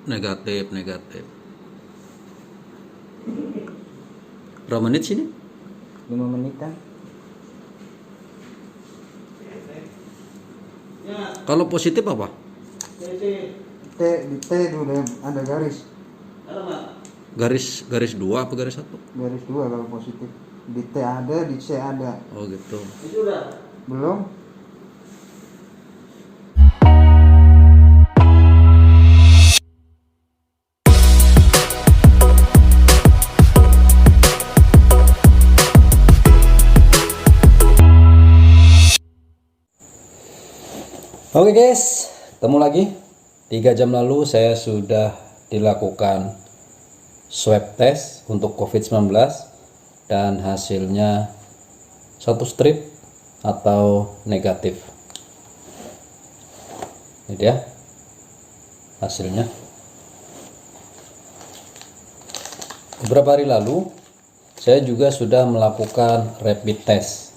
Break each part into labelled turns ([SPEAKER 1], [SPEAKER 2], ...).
[SPEAKER 1] Negatif, negatif. Berapa menit sini?
[SPEAKER 2] 5 menitan.
[SPEAKER 1] Kalau positif apa?
[SPEAKER 2] Di T itu udah ada garis.
[SPEAKER 1] Garis 2 apa garis 1?
[SPEAKER 2] Garis 2 kalau positif. Di T ada, di C ada.
[SPEAKER 1] Oh gitu.
[SPEAKER 2] Belum?
[SPEAKER 1] Oke guys, ketemu lagi. 3 jam lalu saya sudah dilakukan swab test untuk COVID-19 dan hasilnya 1 strip atau negatif. Ini dia hasilnya. Beberapa hari lalu saya juga sudah melakukan rapid test.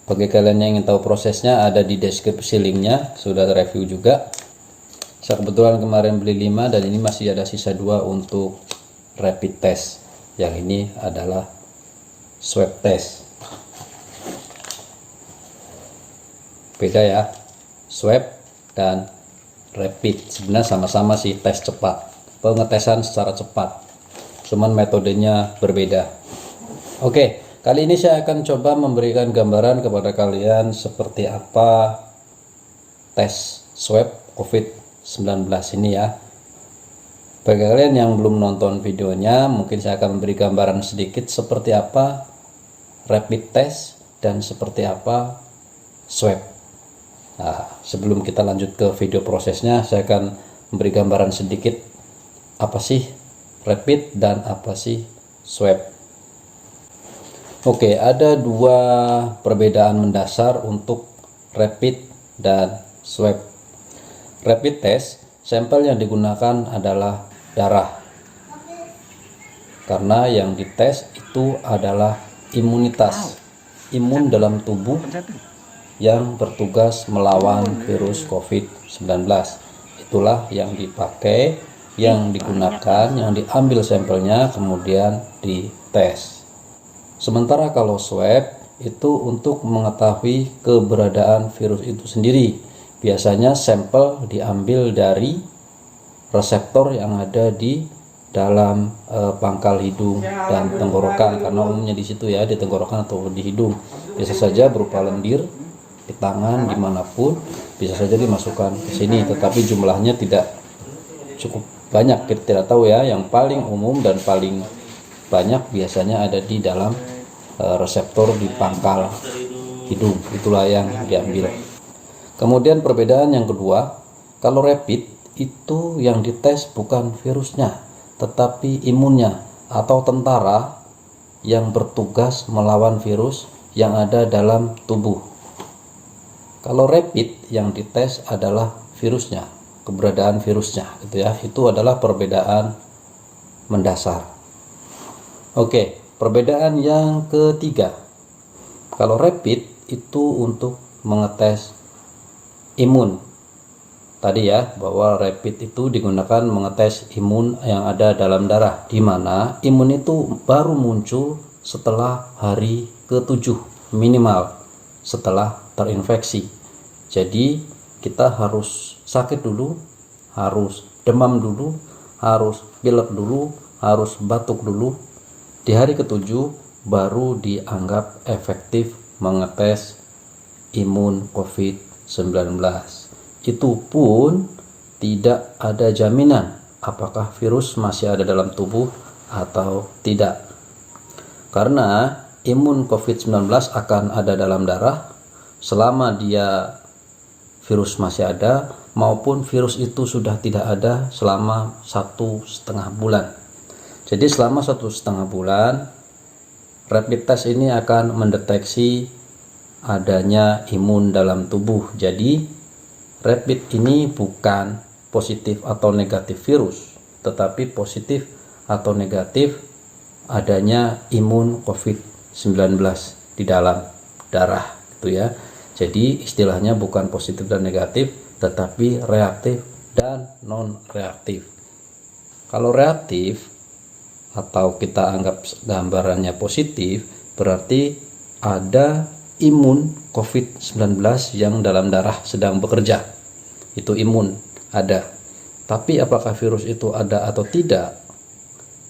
[SPEAKER 1] Bagi kalian yang ingin tahu prosesnya, ada di deskripsi linknya, sudah review juga. Saya kebetulan kemarin beli 5 dan ini masih ada sisa 2 untuk rapid test. Yang ini adalah swab test. Beda ya, swab dan rapid. Sebenarnya sama-sama sih tes cepat, pengetesan secara cepat, cuman metodenya berbeda. Oke. Kali ini saya akan coba memberikan gambaran kepada kalian seperti apa tes swab COVID-19 ini ya. Bagi kalian yang belum nonton videonya, mungkin saya akan memberi gambaran sedikit seperti apa rapid test dan seperti apa swab. Nah, sebelum kita lanjut ke video prosesnya, saya akan memberi gambaran sedikit apa sih rapid dan apa sih swab. Oke, ada 2 perbedaan mendasar untuk rapid dan swab. Rapid test, sampel yang digunakan adalah darah. Karena yang dites itu adalah imunitas, imun dalam tubuh yang bertugas melawan virus COVID-19. Itulah yang dipakai, yang digunakan, yang diambil sampelnya kemudian dites. Sementara kalau swab itu untuk mengetahui keberadaan virus itu sendiri. Biasanya sampel diambil dari reseptor yang ada di dalam pangkal hidung dan tenggorokan, karena umumnya di situ ya, di tenggorokan atau di hidung. Bisa saja berupa lendir, di tangan, dimanapun bisa saja dimasukkan ke sini, tetapi jumlahnya tidak cukup banyak. Kita tidak tahu ya, yang paling umum dan paling banyak biasanya ada di dalam reseptor di pangkal hidung, itulah yang diambil. Kemudian perbedaan yang kedua, kalau rapid itu yang dites bukan virusnya tetapi imunnya atau tentara yang bertugas melawan virus yang ada dalam tubuh. Kalau rapid yang dites adalah virusnya, keberadaan virusnya gitu ya. Itu adalah perbedaan mendasar. Oke, perbedaan yang ketiga, kalau rapid itu untuk mengetes imun. Tadi ya, bahwa rapid itu digunakan mengetes imun yang ada dalam darah, di mana imun itu baru muncul setelah hari ke-7 minimal setelah terinfeksi. Jadi kita harus sakit dulu, harus demam dulu, harus pilek dulu, harus batuk dulu. Di hari ke-7 baru dianggap efektif mengetes imun COVID-19. Itu pun tidak ada jaminan apakah virus masih ada dalam tubuh atau tidak. Karena imun COVID-19 akan ada dalam darah selama dia virus masih ada, maupun virus itu sudah tidak ada selama 1,5 bulan. Jadi selama 1,5 bulan rapid test ini akan mendeteksi adanya imun dalam tubuh. Jadi rapid ini bukan positif atau negatif virus, tetapi positif atau negatif adanya imun COVID-19 di dalam darah gitu ya. Jadi istilahnya bukan positif dan negatif, tetapi reaktif dan non reaktif. Kalau reaktif atau kita anggap gambarannya positif, berarti ada imun COVID-19 yang dalam darah sedang bekerja. Itu imun ada. Tapi apakah virus itu ada atau tidak,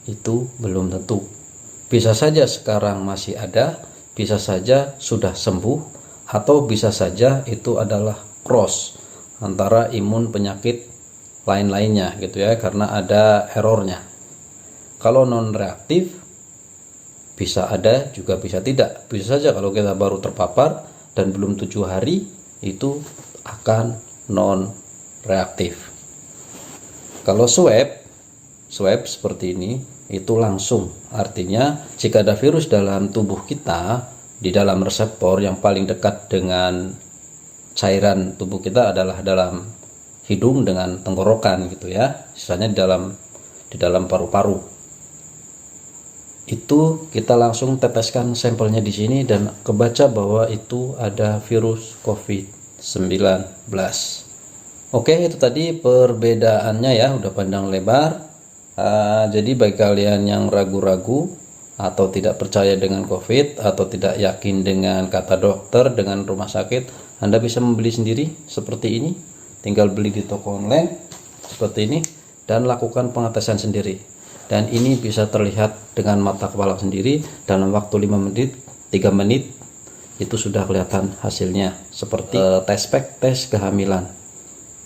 [SPEAKER 1] itu belum tentu. Bisa saja sekarang masih ada, bisa saja sudah sembuh, atau bisa saja itu adalah cross antara imun penyakit lain-lainnya gitu ya, karena ada errornya. Kalau non reaktif bisa ada juga bisa tidak. Bisa saja kalau kita baru terpapar dan belum 7 hari itu akan non reaktif. Kalau swab seperti ini itu langsung, artinya jika ada virus dalam tubuh kita, di dalam reseptor yang paling dekat dengan cairan tubuh kita adalah dalam hidung dengan tenggorokan gitu ya, sisanya di dalam paru-paru. Itu kita langsung teteskan sampelnya di sini dan kebaca bahwa itu ada virus COVID-19. Oke, itu tadi perbedaannya ya, udah pandang lebar. Jadi bagi kalian yang ragu-ragu atau tidak percaya dengan COVID atau tidak yakin dengan kata dokter, dengan rumah sakit, Anda bisa membeli sendiri seperti ini. Tinggal beli di toko online seperti ini dan lakukan pengetesan sendiri. Dan ini bisa terlihat dengan mata kepala sendiri dalam waktu 5 menit, 3 menit itu sudah kelihatan hasilnya seperti tes kehamilan.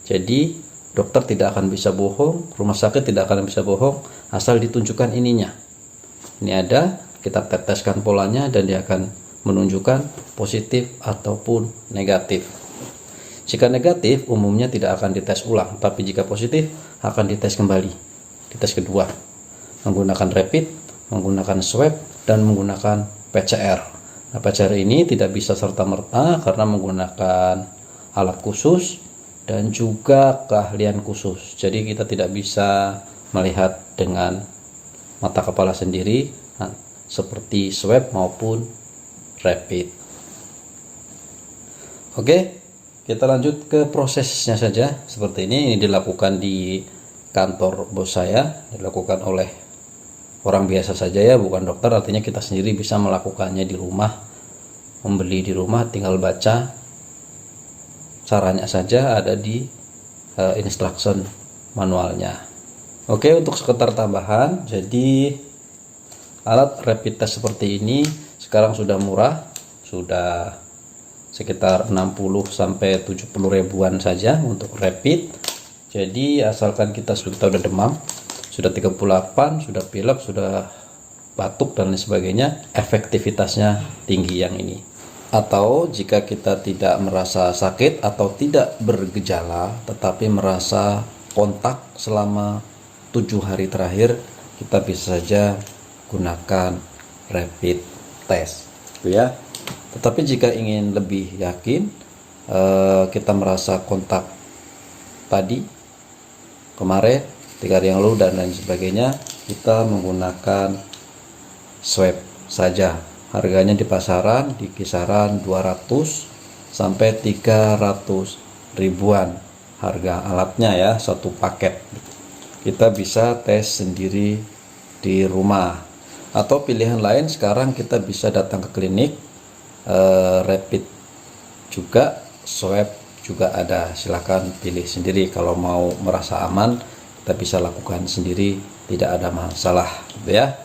[SPEAKER 1] Jadi dokter tidak akan bisa bohong, rumah sakit tidak akan bisa bohong asal ditunjukkan ininya. Ini ada, kita teteskan polanya dan dia akan menunjukkan positif ataupun negatif. Jika negatif umumnya tidak akan dites ulang, tapi jika positif akan dites kembali, dites kedua, menggunakan rapid, menggunakan swab, dan menggunakan PCR. Nah, PCR ini tidak bisa serta-merta karena menggunakan alat khusus dan juga keahlian khusus. Jadi kita tidak bisa melihat dengan mata kepala sendiri seperti swab maupun rapid. Oke, kita lanjut ke prosesnya saja. Seperti ini dilakukan di kantor bos saya, dilakukan oleh orang biasa saja ya, bukan dokter. Artinya kita sendiri bisa melakukannya di rumah, membeli di rumah, tinggal baca caranya saja, ada di instruction manualnya. Oke, untuk sekedar tambahan, jadi alat rapid test seperti ini sekarang sudah murah, sudah sekitar 60 sampai 70 ribuan saja untuk rapid. Jadi asalkan kita sudah demam, sudah 38, sudah pilek, sudah batuk dan lain sebagainya, efektivitasnya tinggi yang ini. Atau jika kita tidak merasa sakit atau tidak bergejala tetapi merasa kontak selama 7 hari terakhir, kita bisa saja gunakan rapid test gitu ya. Tetapi jika ingin lebih yakin, kita merasa kontak tadi, kemarin, 3 hari yang lalu dan lain sebagainya, kita menggunakan swab saja. Harganya di pasaran di kisaran 200 sampai 300 ribuan harga alatnya ya, satu paket. Kita bisa tes sendiri di rumah. Atau pilihan lain sekarang kita bisa datang ke klinik, rapid juga, swab juga ada. Silahkan pilih sendiri. Kalau mau merasa aman, kita bisa lakukan sendiri, tidak ada masalah gitu ya.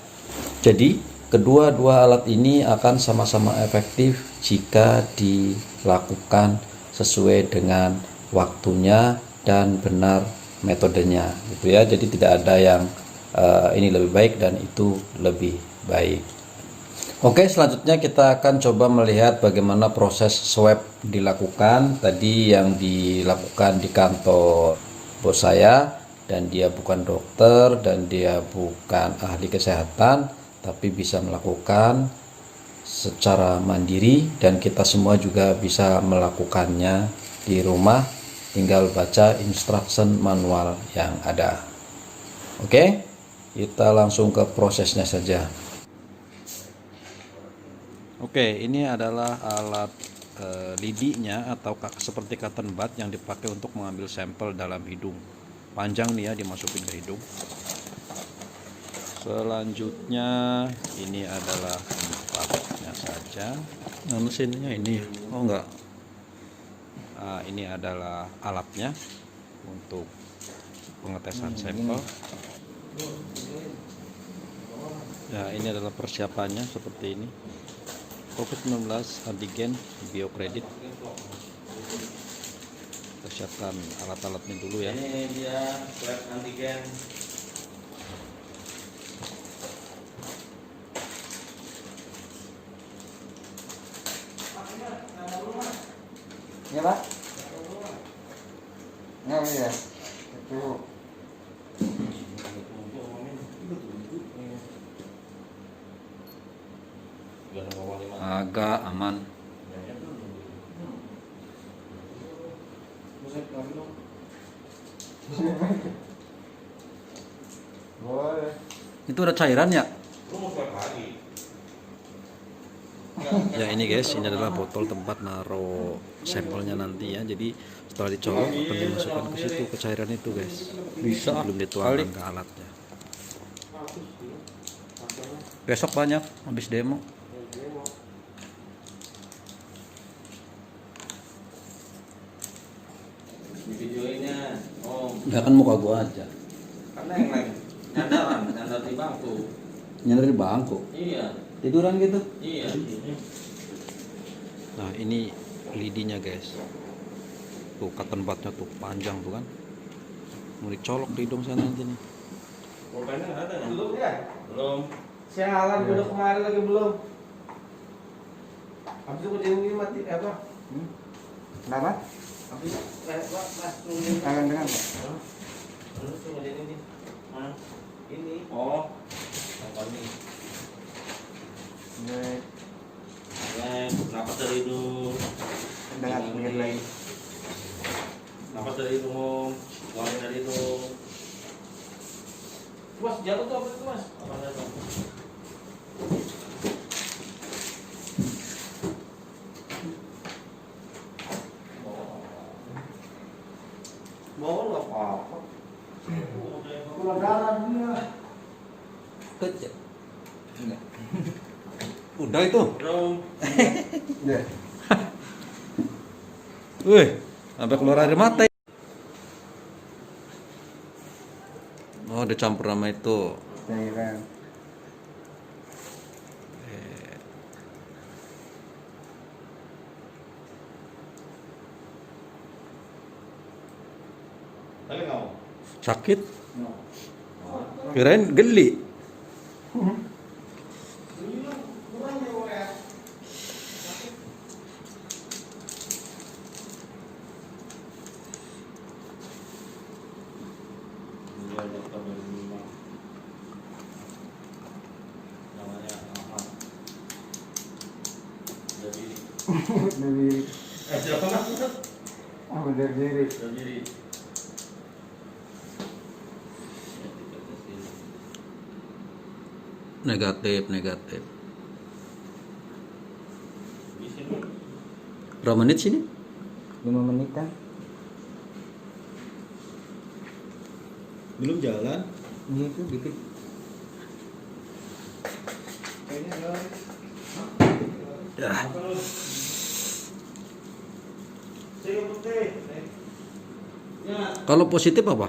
[SPEAKER 1] Jadi kedua-dua alat ini akan sama-sama efektif jika dilakukan sesuai dengan waktunya dan benar metodenya gitu ya. Jadi tidak ada yang ini lebih baik dan itu lebih baik. Oke, selanjutnya kita akan coba melihat bagaimana proses swab dilakukan. Tadi yang dilakukan di kantor bos saya, dan dia bukan dokter dan dia bukan ahli kesehatan, tapi bisa melakukan secara mandiri dan kita semua juga bisa melakukannya di rumah, tinggal baca instruction manual yang ada. Oke, kita langsung ke prosesnya saja. Oke, ini adalah alat lidinya atau seperti cotton bud yang dipakai untuk mengambil sampel dalam hidung. Panjang nih ya, dimasukin ke hidung. Selanjutnya ini adalah tempatnya saja. Nah, mesinnya ini, oh enggak. Ini adalah alatnya untuk pengetesan sampel. Ya, ini adalah persiapannya seperti ini. COVID-19 antigen biokredit. Kita siapkan alat-alatnya dulu ya.
[SPEAKER 3] Ini dia swab antigen.
[SPEAKER 2] Ya Pak? Nggak ya? Itu
[SPEAKER 1] Agak aman.
[SPEAKER 2] boleh.
[SPEAKER 1] Itu ada cairan ya?
[SPEAKER 3] Lu mau swab lagi?
[SPEAKER 1] Ya ini guys, ini adalah botol tempat naruh sampelnya nanti ya. Jadi setelah dicolok akan dimasukkan ke situ ke cairan itu guys. Bisa belum dituangkan ke alatnya. Besok banyak habis demo.
[SPEAKER 3] Di videonya,
[SPEAKER 1] Ya kan muka gua aja.
[SPEAKER 3] karena yang lain nyandar di bangku.
[SPEAKER 1] Nyender di bangku.
[SPEAKER 3] Iya,
[SPEAKER 1] Tiduran gitu.
[SPEAKER 3] iya.
[SPEAKER 1] Nah, ini lidinya guys. Tuh cotton budnya tuh panjang tuh kan. Mau dicolok di hidung saya nanti nih.
[SPEAKER 3] Pulpennya nggak ada ya? Belum ya? Belum. Sialan, udah kemarin lagi belum. Habis itu ini mati apa?
[SPEAKER 2] Kenapa?
[SPEAKER 3] Habis mas nungguin.
[SPEAKER 2] Kangen dengan Pak?
[SPEAKER 3] Terus tunggu ini. Ini. Oh. Apa ini?
[SPEAKER 2] Baik.
[SPEAKER 3] Napas dari hidung.
[SPEAKER 2] Dengan pinggir lagi.
[SPEAKER 3] Napas dari hidung. Keluarin dari hidung. Mas jatuh tuh apa itu mas? Apa jatuh? Bawa nggak apa-apa.
[SPEAKER 2] Keluar darah dia.
[SPEAKER 1] Kecil. Udah itu.
[SPEAKER 3] Belum.
[SPEAKER 2] Ya.
[SPEAKER 1] Wih, sampai keluar air mata. Oh, dicampur sama itu.
[SPEAKER 2] Cairan.
[SPEAKER 3] Lagi nggak mau?
[SPEAKER 1] Sakit. Kirain geli.
[SPEAKER 3] Iya, dokter dari rumah. Namanya Ahmad. Dari
[SPEAKER 2] Dari
[SPEAKER 3] siapa?
[SPEAKER 2] apa dari diri?
[SPEAKER 3] Dari
[SPEAKER 1] Negatif, negatif.
[SPEAKER 3] di sini.
[SPEAKER 1] Berapa menit sini?
[SPEAKER 2] 5 menitan.
[SPEAKER 1] Belum jalan.
[SPEAKER 2] Ini itu dikit.
[SPEAKER 1] Ya.
[SPEAKER 3] Ya,
[SPEAKER 1] Kalau positif apa?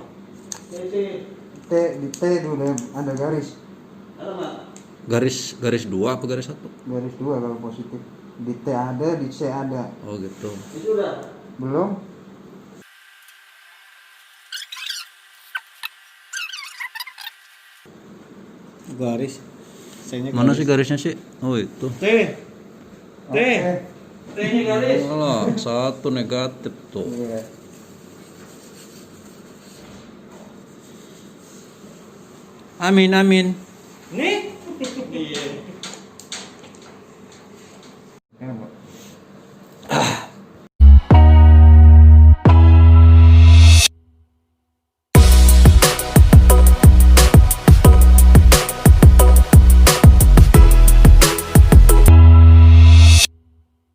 [SPEAKER 2] T di T dulu ada garis.
[SPEAKER 3] ada Mak?
[SPEAKER 1] Garis 2 apa garis 1?
[SPEAKER 2] Garis 2 kalau positif. Di T ada, di C ada.
[SPEAKER 1] Oh gitu.
[SPEAKER 3] Itu udah.
[SPEAKER 2] Belum?
[SPEAKER 4] Garis.
[SPEAKER 1] Mana sih garisnya sih? Oh itu.
[SPEAKER 3] T.
[SPEAKER 2] Oke.
[SPEAKER 3] T-nya garis.
[SPEAKER 1] Alah, 1 negatif tuh.
[SPEAKER 2] Iya.
[SPEAKER 1] Amin, amin.
[SPEAKER 3] Nih. Iya.